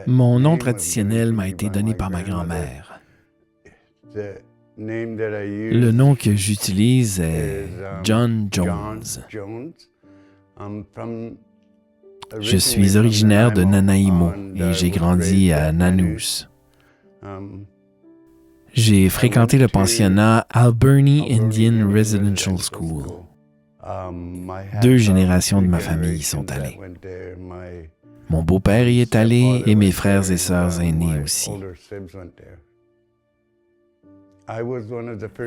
Mon nom traditionnel m'a été donné par ma grand-mère. Le nom que j'utilise est John Jones. Je suis originaire de Nanaimo et j'ai grandi à Nanu's. J'ai fréquenté le pensionnat Alberni Indian Residential School. 2 générations de ma famille y sont allées. Mon beau-père y est allé et mes frères et sœurs aînés aussi.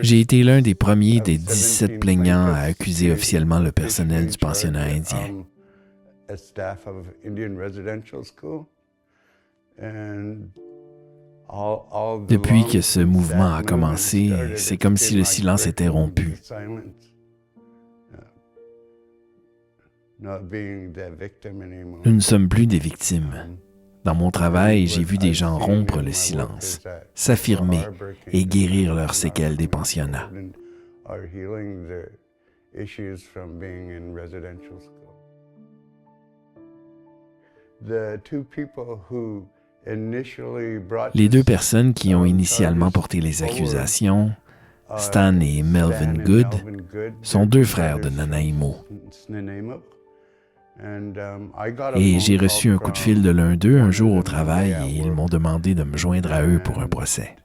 J'ai été l'un des premiers des 17 plaignants à accuser officiellement le personnel du pensionnat indien. Depuis que ce mouvement a commencé, c'est comme si le silence était rompu. Nous ne sommes plus des victimes. Dans mon travail, j'ai vu des gens rompre le silence, s'affirmer et guérir leurs séquelles des pensionnats. Les 2 personnes qui ont initialement porté les accusations, Stan et Melvin Good, sont 2 frères de Nanaimo. Et j'ai reçu un coup de fil de l'un d'eux un jour au travail et ils m'ont demandé de me joindre à eux pour un procès.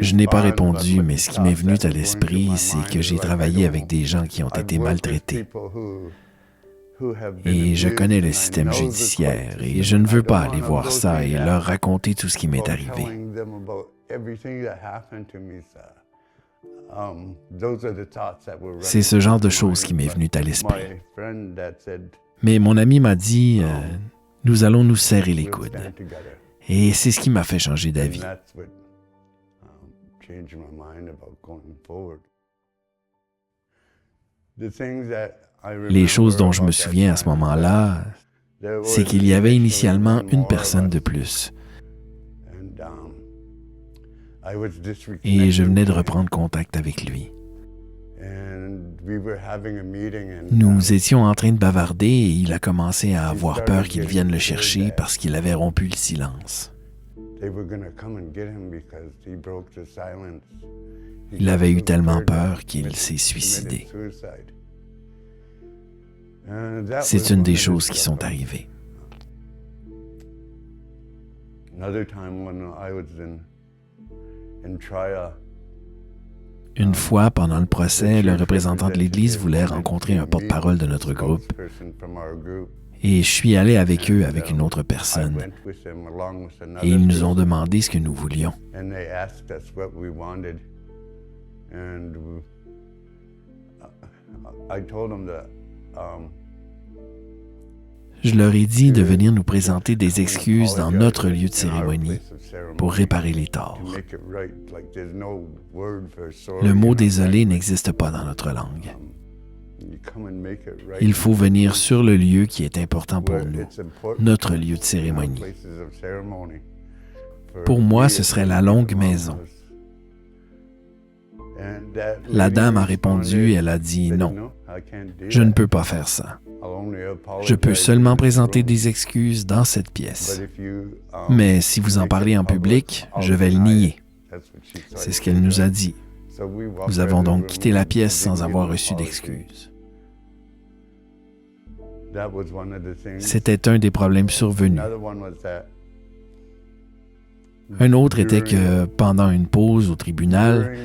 Je n'ai pas répondu, mais ce qui m'est venu à l'esprit, c'est que j'ai travaillé avec des gens qui ont été maltraités. Et je connais le système judiciaire et je ne veux pas aller voir ça et leur raconter tout ce qui m'est arrivé. C'est ce genre de choses qui m'est venu à l'esprit. Mais mon ami m'a dit, nous allons nous serrer les coudes. Et c'est ce qui m'a fait changer d'avis. Les choses dont je me souviens à ce moment-là, c'est qu'il y avait initialement une personne de plus. Et je venais de reprendre contact avec lui. Nous étions en train de bavarder et il a commencé à avoir peur qu'ils viennent le chercher parce qu'il avait rompu le silence. Il avait eu tellement peur qu'il s'est suicidé. C'est une des choses qui sont arrivées. Une fois, pendant le procès, le représentant de l'Église voulait rencontrer un porte-parole de notre groupe. Et je suis allé avec eux avec une autre personne. Et ils nous ont demandé ce que nous voulions. Je leur ai dit de venir nous présenter des excuses dans notre lieu de cérémonie pour réparer les torts. Le mot « désolé » n'existe pas dans notre langue. Il faut venir sur le lieu qui est important pour nous, notre lieu de cérémonie. Pour moi, ce serait la longue maison. La dame a répondu, elle a dit non, je ne peux pas faire ça. Je peux seulement présenter des excuses dans cette pièce. Mais si vous en parlez en public, je vais le nier. C'est ce qu'elle nous a dit. Nous avons donc quitté la pièce sans avoir reçu d'excuses. C'était un des problèmes survenus. Un autre était que, pendant une pause au tribunal,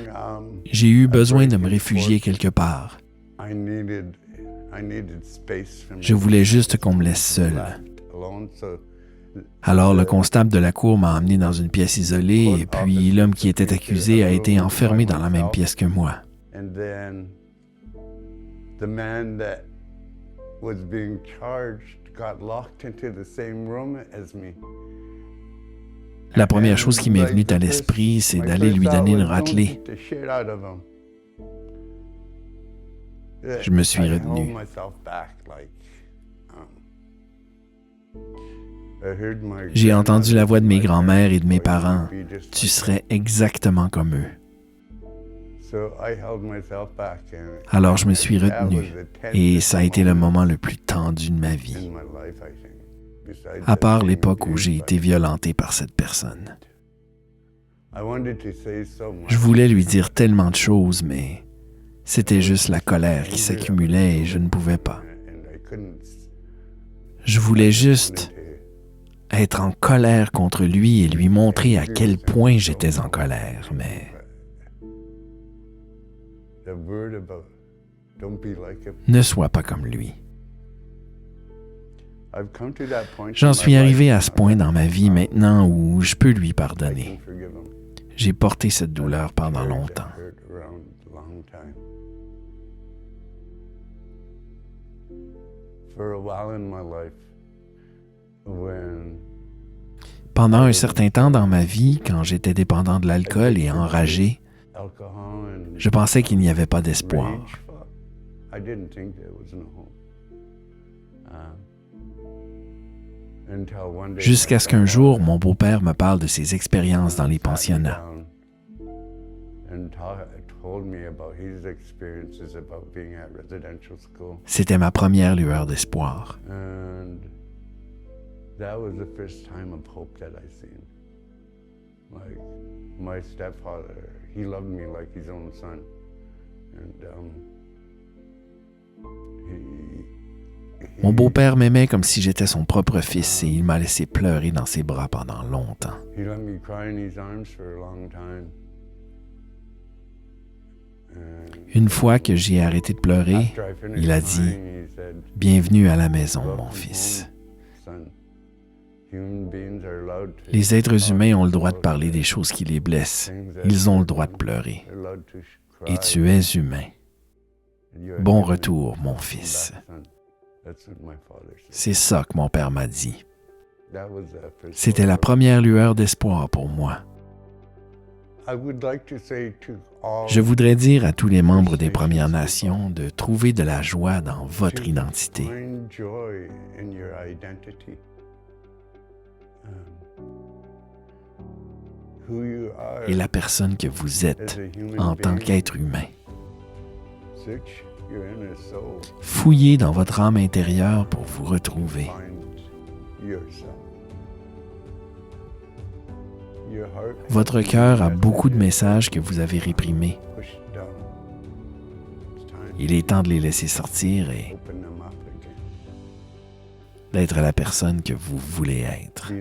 j'ai eu besoin de me réfugier quelque part. Je voulais juste qu'on me laisse seul. Alors le constable de la cour m'a emmené dans une pièce isolée et puis l'homme qui était accusé a été enfermé dans la même pièce que moi. La première chose qui m'est venue à l'esprit, c'est d'aller lui donner une raclée. Je me suis retenu. J'ai entendu la voix de mes grands-mères et de mes parents. Tu serais exactement comme eux. Alors je me suis retenu et ça a été le moment le plus tendu de ma vie, à part l'époque où j'ai été violenté par cette personne. Je voulais lui dire tellement de choses, mais c'était juste la colère qui s'accumulait et je ne pouvais pas. Je voulais juste être en colère contre lui et lui montrer à quel point j'étais en colère, mais ne sois pas comme lui. J'en suis arrivé à ce point dans ma vie maintenant où je peux lui pardonner. J'ai porté cette douleur pendant longtemps. Pendant un certain temps dans ma vie, quand j'étais dépendant de l'alcool et enragé, je pensais qu'il n'y avait pas d'espoir. Jusqu'à ce qu'un jour, mon beau-père me parle de ses expériences dans les pensionnats. C'était ma première lueur d'espoir. Mon beau-père m'aimait comme si j'étais son propre fils et il m'a laissé pleurer dans ses bras pendant longtemps. Une fois que j'ai arrêté de pleurer, il a dit « Bienvenue à la maison, mon fils. Les êtres humains ont le droit de parler des choses qui les blessent. Ils ont le droit de pleurer. Et tu es humain. Bon retour, mon fils. » C'est ça que mon père m'a dit. C'était la première lueur d'espoir pour moi. Je voudrais dire à tous les membres des Premières Nations de trouver de la joie dans votre identité. Et la personne que vous êtes en tant qu'être humain. Fouillez dans votre âme intérieure pour vous retrouver. Votre cœur a beaucoup de messages que vous avez réprimés. Il est temps de les laisser sortir et d'être la personne que vous voulez être.